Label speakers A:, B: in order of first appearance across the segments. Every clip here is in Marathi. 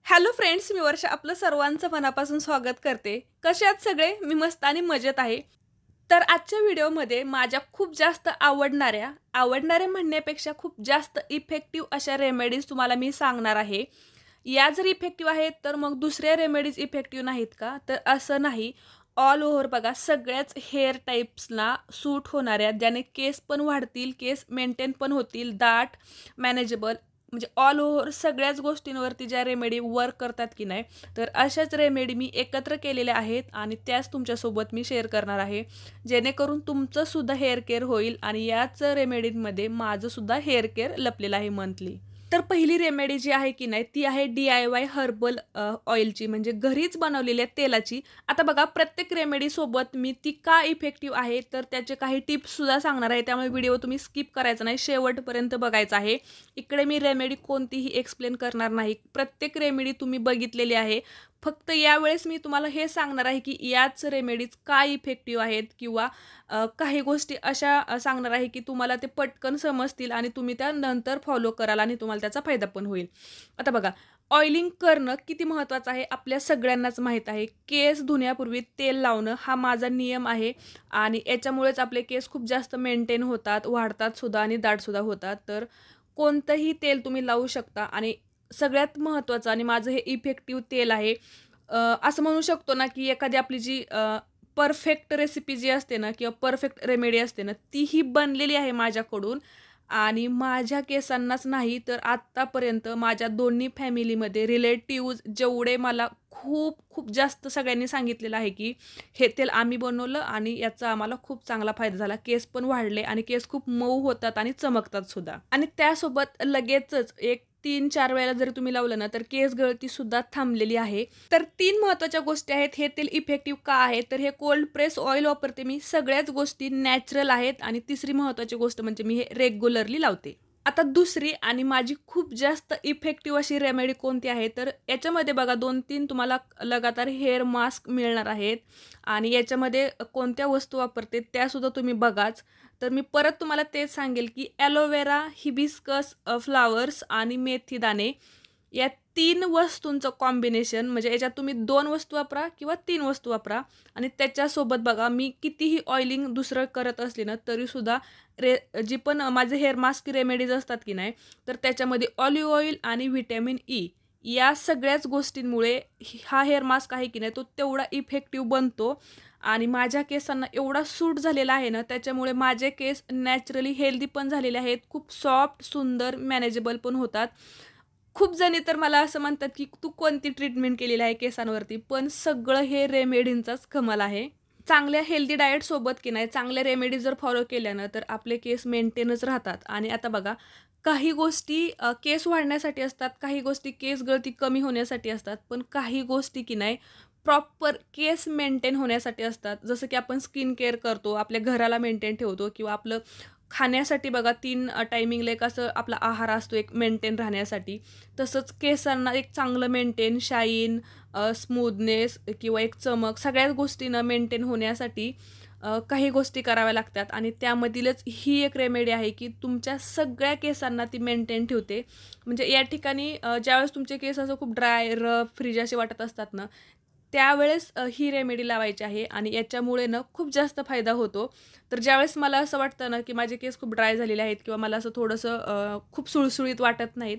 A: हॅलो फ्रेंड्स, मी वर्षा आपलं सर्वांचं मनापासून स्वागत करते. कसे आहात सगळे? मी मस्त आणि मजेत आहे. तर आजच्या व्हिडिओमध्ये माझ्या खूप जास्त आवडणाऱ्या म्हणण्यापेक्षा खूप जास्त इफेक्टिव्ह अशा रेमेडीज तुम्हाला मी सांगणार आहे. या जर इफेक्टिव्ह आहेत, तर मग दुसऱ्या रेमेडीज इफेक्टिव्ह नाहीत का? तर असं नाही. ऑल ओव्हर बघा सगळ्याच हेअर टाइप्सना सूट होणाऱ्या, ज्याने केस पण वाढतील, केस मेंटेन पण होतील, दाट, मॅनेजेबल म्हणजे ऑल ओव्हर सगळ्याच गोष्टींवरती ज्या रेमेडी वर्क करतात की नाही, तर अशाच रेमेडी मी एकत्र केलेल्या आहेत आणि त्याच तुमच्यासोबत मी शेअर करणार आहे, जेणेकरून तुमचं सुद्धा हेअर केअर होईल आणि याच रेमेडीमध्ये माझं सुद्धा हेअर केअर लपलेलं आहे मंथली. तर पहिली रेमेडी जी आहे की नाही, ती आहे DIY हर्बल ऑइलची, म्हणजे घरीच बनवलेल्या तेलाची. आता बघा प्रत्येक रेमेडीसोबत मी ती का इफेक्टिव्ह आहे, तर त्याचे काही टिप्ससुद्धा सांगणार आहे. त्यामुळे व्हिडिओ तुम्ही स्किप करायचा नाही, शेवटपर्यंत बघायचा आहे. इकडे मी रेमेडी कोणतीही एक्सप्लेन करणार नाही. प्रत्येक रेमेडी तुम्ही बघितलेली आहे. फक्त यावेळेस मी तुम्हाला हे सांगणार आहे की याच रेमेडीज का इफेक्टिव्ह आहेत, किंवा काही गोष्टी अशा सांगणार आहे की तुम्हाला ते पटकन समजतील आणि तुम्ही त्या नंतर फॉलो कराल आणि तुम्हाला त्याचा फायदा पण होईल. आता बघा, ऑइलिंग करणं किती महत्त्वाचं आहे आपल्या सगळ्यांनाच माहीत आहे. केस धुण्यापूर्वी तेल लावणं हा माझा नियम आहे आणि याच्यामुळेच आपले केस खूप जास्त मेंटेन होतात, वाढतात सुद्धा आणि दाटसुद्धा होतात. तर कोणतंही तेल तुम्ही लावू शकता आणि सगळ्यात महत्त्वाचं आणि माझं हे इफेक्टिव्ह तेल आहे. असं म्हणू शकतो ना, की एखादी आपली जी परफेक्ट रेसिपी जी असते ना, किंवा परफेक्ट रेमेडी असते ना, तीही बनलेली आहे माझ्याकडून. आणि माझ्या केसांनाच नाही, तर आत्तापर्यंत माझ्या दोन्ही फॅमिलीमध्ये रिलेटिव्हज जेवढे मला खूप खूप जास्त सगळ्यांनी सांगितलेलं आहे, की हे तेल आम्ही बनवलं आणि याचा आम्हाला खूप चांगला फायदा झाला. केस पण वाढले आणि केस खूप मऊ होतात आणि चमकतात सुद्धा. आणि त्यासोबत लगेचच एक 3-4 वेळेला जरी तुम्ही लावलं ना, तर केस गळती सुद्धा थांबलेली आहे. तर 3 महत्त्वाच्या गोष्टी आहेत. हे तेल इफेक्टिव्ह का आहे? तर हे कोल्ड प्रेस ऑइल वापरते मी. सगळ्याच गोष्टी नॅचरल आहेत आणि तिसरी महत्त्वाची गोष्ट म्हणजे मी हे रेग्युलरली लावते. आता दुसरी आणि माझी खूप जास्त इफेक्टिव्ह अशी रेमेडी कोणती आहे? तर याच्यामध्ये बघा 2-3 तुम्हाला लगातार हेअर मास्क मिळणार आहेत आणि याच्यामध्ये कोणत्या वस्तू वापरते त्यासुद्धा तुम्ही बघाच. तर मी परत तुम्हाला तेच सांगेल, की ॲलोवेरा, हिबिस्कस फ्लॉवर्स आणि मेथी दाणे या 3 वस्तूंचं कॉम्बिनेशन, म्हणजे याच्यात तुम्ही 2 वस्तू वापरा किंवा 3 वस्तू वापरा आणि त्याच्यासोबत बघा मी कितीही ऑइलिंग दुसरं करत असले ना, तरीसुद्धा जी पण माझे हेअर मास्क रेमेडीज असतात की नाही, तर त्याच्यामध्ये ऑलिव्ह ऑइल आणि व्हिटॅमिन ई या सगळ्याच गोष्टींमुळे हा हेअर मास्क आहे की नाही, तो तेवढा इफेक्टिव्ह बनतो आणि माझ्या केसांना एवढा सूट झालेला आहे ना, त्याच्यामुळे माझे केस नॅचरली हेल्दी पण झालेले आहेत. खूप सॉफ्ट, सुंदर, मॅनेजेबल पण होतात. खूप जणी तर मला असं म्हणतात, की "तू कोणती ट्रीटमेंट केलेली आहे केसांवरती?" पण सगळं हे रेमेडींचाच कमाल आहे. चांगल्या हेल्दी डाएटसोबत की नाही चांगल्या रेमेडी जर फॉलो केल्या ना, तर आपले केस मेंटेनच राहतात. आणि आता बघा, काही गोष्टी केस वाढण्यासाठी असतात, काही गोष्टी केस गळती कमी होण्यासाठी असतात, पण काही गोष्टी की नाही प्रॉपर केस मेंटेन होण्यासाठी असतात. जसं की आपण स्किन केअर करतो, आपल्या घराला मेंटेन ठेवतो, किंवा आपलं खाण्यासाठी बघा 3 टायमिंगला एक असं आपला आहार असतो एक मेंटेन राहण्यासाठी. तसंच केसांना एक चांगलं मेंटेन, शाईन, स्मूथनेस किंवा एक चमक सगळ्याच गोष्टींना मेंटेन होण्यासाठी काही गोष्टी कराव्या लागतात आणि त्यामधीलच ही एक रेमेडी आहे, की तुमच्या सगळ्या केसांना ती मेंटेन ठेवते. म्हणजे या ठिकाणी ज्यावेळेस तुमचे केस असं खूप ड्राय, रफ, फ्रीज असे वाटत असतात ना, त्यावेळेस ही रेमेडी लावायची आहे आणि याच्यामुळे ना खूप जास्त फायदा होतो. तर ज्यावेळेस मला असं वाटतं ना, की माझे केस खूप ड्राय झालेले आहेत किंवा मला असं थोडंसं खूप सुळसुळीत वाटत नाहीत,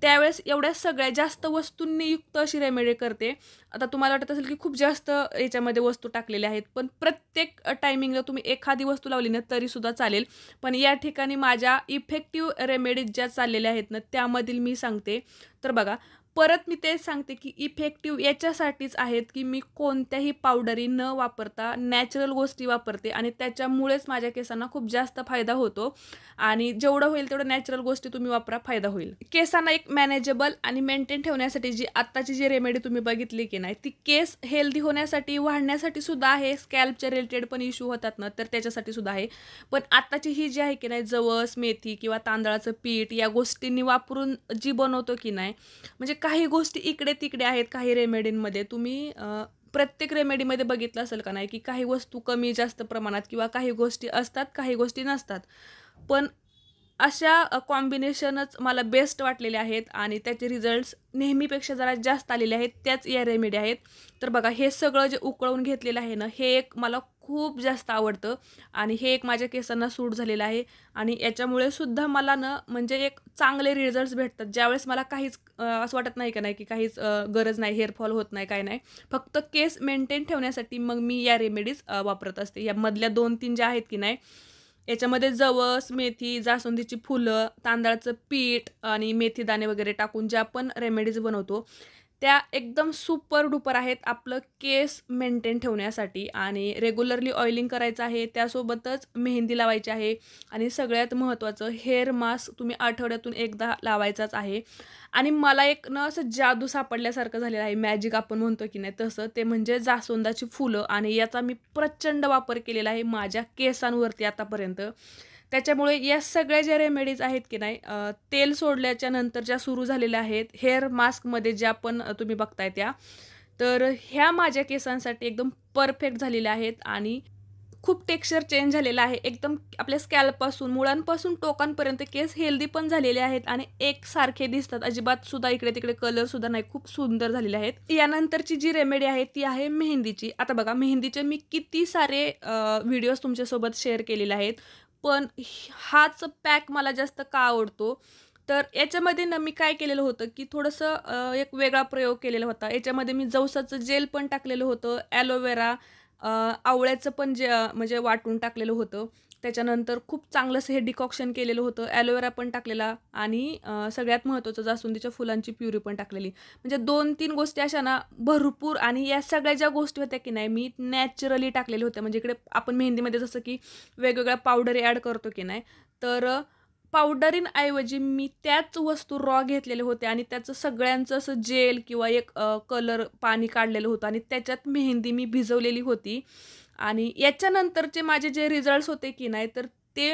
A: त्यावेळेस एवढ्या सगळ्या जास्त वस्तूंनी युक्त अशी रेमेडी करते. आता तुम्हाला वाटत असेल, की खूप जास्त याच्यामध्ये वस्तू टाकलेल्या आहेत, पण प्रत्येक टायमिंगला तुम्ही एखादी वस्तू लावली ना तरीसुद्धा चालेल. पण या ठिकाणी माझ्या इफेक्टिव्ह रेमेडीज ज्या चाललेल्या आहेत ना, त्यामधील मी सांगते. तर बघा, परत मी तेच सांगते, की इफेक्टिव्ह याच्यासाठीच आहेत, की मी कोणत्याही पावडरी न वापरता नॅचरल गोष्टी वापरते आणि त्याच्यामुळेच माझ्या केसांना खूप जास्त फायदा होतो. आणि जेवढं होईल तेवढं नॅचरल गोष्टी तुम्ही वापरा, फायदा होईल. केसांना एक मॅनेजेबल आणि मेंटेन ठेवण्यासाठी जी आत्ताची जी रेमेडी तुम्ही बघितली की नाही, ती केस हेल्दी होण्यासाठी, वाढण्यासाठी सुद्धा आहे. स्कॅल्पच्या रिलेटेड पण इश्यू होतात ना, तर त्याच्यासाठी सुद्धा आहे. पण आत्ताची ही जी आहे की नाही, जवस, मेथी किंवा तांदळाचं पीठ या गोष्टींनी वापरून जी बनवतो की नाही, म्हणजे काही गोष्टी इकडे-तिकडे आहेत काही रेमेडींमध्ये. तुम्ही प्रत्येक रेमेडीमध्ये बघितलं असेल का नाही, की काही वस्तू कमी जास्त प्रमाणात किंवा काही गोष्टी असतात, काही गोष्टी नसतात. पण अशा कॉम्बिनेशनच मला बेस्ट वाटलेले आहेत आणि त्याचे रिझल्ट्स नेहमीपेक्षा जरा जास्त आलेले आहेत. त्याच या रेमेडी आहेत. तर बघा हे सगळं जे उकळवून घेतलेलं आहे ना, हे एक मला खूप जास्त आवडतं आणि हे एक माझ्या केसांना सूट झालेलं आहे आणि याच्यामुळे सुद्धा मला ना म्हणजे एक चांगले रिझल्ट्स भेटतात. ज्यावेळेस मला काहीच असं वाटत नाही का नाही की काहीच गरज नाही, हेअरफॉल होत नाही, काय नाही. फक्त केस मेंटेन ठेवण्यासाठी मग मी या रेमेडीज वापरत असते. या मधल्या 2-3 ज्या आहेत की नाही, याच्यामध्ये जवस, मेथी, जास्वंदीची फुलं, तांदळाचं पीठ आणि मेथी दाणे वगैरे टाकून ज्या आपण रेमेडीज बनवतो, त्या एकदम सुपर डुपर आहेत आपलं केस मेंटेन ठेवण्यासाठी. आणि रेग्युलरली ऑइलिंग करायचं आहे, त्यासोबतच मेहंदी लावायची आहे आणि सगळ्यात महत्त्वाचं हेअर मास्क तुम्ही आठवड्यातून एकदा लावायचाच आहे. आणि मला एक ना असं जादू सापडल्यासारखं झालेलं आहे, मॅजिक आपण म्हणतो की नाही तसं, ते म्हणजे जास्वंदाची फुलं आणि याचा मी प्रचंड वापर केलेला आहे माझ्या केसांवरती आतापर्यंत. त्याच्यामुळे या सगळ्या ज्या रेमेडीज आहेत की नाही, तेल सोडल्याच्या नंतर ज्या सुरू झालेल्या आहेत हेअर मास्कमध्ये ज्या पण तुम्ही बघताय त्या, तर ह्या माझ्या केसांसाठी एकदम परफेक्ट झालेल्या आहेत आणि खूप टेक्स्चर चेंज झालेलं आहे. एकदम आपल्या स्कॅल्पपासून, मुळांपासून टोकांपर्यंत केस हेल्दी पण झालेले आहेत आणि एकसारखे दिसतात. अजिबात सुद्धा इकडे-तिकडे कलरसुद्धा नाही. खूप सुंदर झालेले आहेत. यानंतरची जी रेमेडी आहे ती आहे मेहंदीची. आता बघा मेहंदीचे मी किती सारे व्हिडिओज तुमच्यासोबत शेअर केलेले आहेत. पण हाच पॅक मला जास्त का आवडतो, तर याच्यामध्ये ना मी काय केलेलं होतं, की थोडंसं एक वेगळा प्रयोग केलेला होता. याच्यामध्ये मी जवसाचं जेल पण टाकलेलं होतं, ॲलोवेरा, आवळ्याचं पण जे म्हणजे वाटून टाकलेलं होतं. त्याच्यानंतर खूप चांगलंसं हे डिकॉक्शन केलेलं होतं. ॲलोवेरा पण टाकलेला आणि सगळ्यात महत्त्वाचं जास्वंदीच्या फुलांची प्युरी पण टाकलेली. म्हणजे 2-3 गोष्टी अशा ना भरपूर, आणि या सगळ्या ज्या गोष्टी होत्या की नाही मी नॅचरली टाकलेल्या होत्या. म्हणजे इकडे आपण मेहंदीमध्ये जसं की वेगवेगळ्या पावडरी ॲड करतो की नाही, तर पावडरींऐवजी मी त्याच वस्तू रॉ घेतलेल्या होत्या आणि त्याचं सगळ्यांचं असं जेल किंवा एक कलर पाणी काढलेलं होतं आणि त्याच्यात मेहंदी मी भिजवलेली होती. आणि याच्यानंतरचे माझे जे रिझल्ट्स होते की नाही, तर ते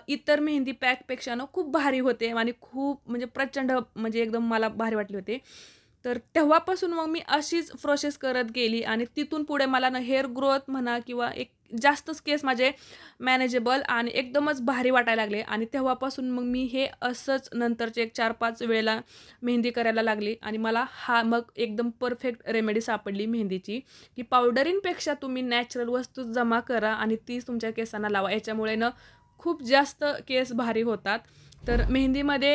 A: इतर मेहंदी पॅकपेक्षा ना खूप भारी होते आणि खूप म्हणजे प्रचंड म्हणजे एकदम मला भारी वाटले होते. तर तेव्हापासून मग मी अशीच प्रोसेस करत गेली आणि तिथून पुढे मला ना हेअर ग्रोथ म्हणा किंवा एक जास्तच केस माझे मॅनेजेबल आणि एकदमच भारी वाटायला लागले. आणि तेव्हापासून मग मी हे असंच नंतरचे एक 4-5 वेळेला मेहंदी करायला लागली आणि मला हा मग एकदम परफेक्ट रेमेडी सापडली मेहंदीची, की पावडरींपेक्षा तुम्ही नॅचरल वस्तू जमा करा आणि तीच तुमच्या केसांना लावा. याच्यामुळे ना खूप जास्त केस भारी होतात. तर मेहंदीमध्ये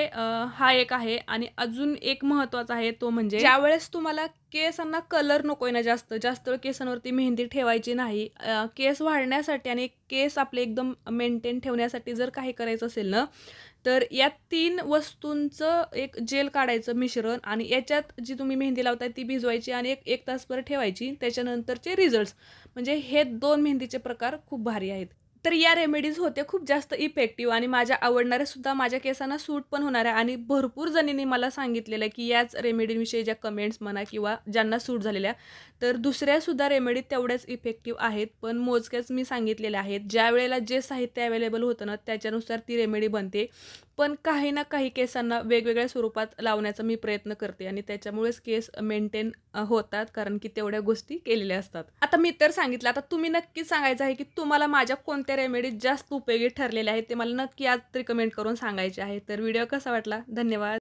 A: हा एक आहे आणि अजून एक महत्त्वाचा आहे, तो म्हणजे ज्यावेळेस तुम्हाला केसांना कलर नकोय ना, जास्त जास्त वेळ केसांवरती मेहंदी ठेवायची नाही. केस वाढण्यासाठी आणि केस आपले एकदम मेंटेन ठेवण्यासाठी जर काही करायचं असेल ना, तर या 3 वस्तूंचं एक जेल काढायचं मिश्रण आणि याच्यात जी तुम्ही मेहंदी लावताय ती भिजवायची आणि एक तासभर ठेवायची. त्याच्यानंतरचे रिझल्ट्स म्हणजे हे 2 मेहंदीचे प्रकार खूप भारी आहेत. तर या रेमेडीज होते खूप जास्त इफेक्टिव्ह आणि माझ्या आवडणाऱ्या सुद्धा, माझ्या केसांना सूट पण होणाऱ्या. आणि भरपूर जणींनी मला सांगितलेलं आहे की याच रेमेडीविषयी ज्या कमेंट्स म्हणा किंवा ज्यांना सूट झालेल्या, तर दुसऱ्यासुद्धा रेमेडी तेवढ्याच इफेक्टिव्ह आहेत, पण मोजक्याच मी सांगितलेल्या आहेत. ज्या वेळेला जे साहित्य अवेलेबल होतं ना त्याच्यानुसार ती रेमेडी बनते. पण काही ना काही केसांना वेगवेगळ्या स्वरूपात लावण्याचा मी प्रयत्न करते आणि त्याच्यामुळेच केस मेंटेन होतात, कारण की तेवढ्या गोष्टी केलेल्या असतात. आता मी तर सांगितलं, आता तुम्ही नक्कीच सांगायचं आहे की तुम्हाला माझ्या कोणत्या रेमेडीज जास्त उपयोगी ठरलेल्या आहेत, ते मला नक्की आज तरी कमेंट करून सांगायचे आहे. तर व्हिडिओ कसा वाटला? धन्यवाद.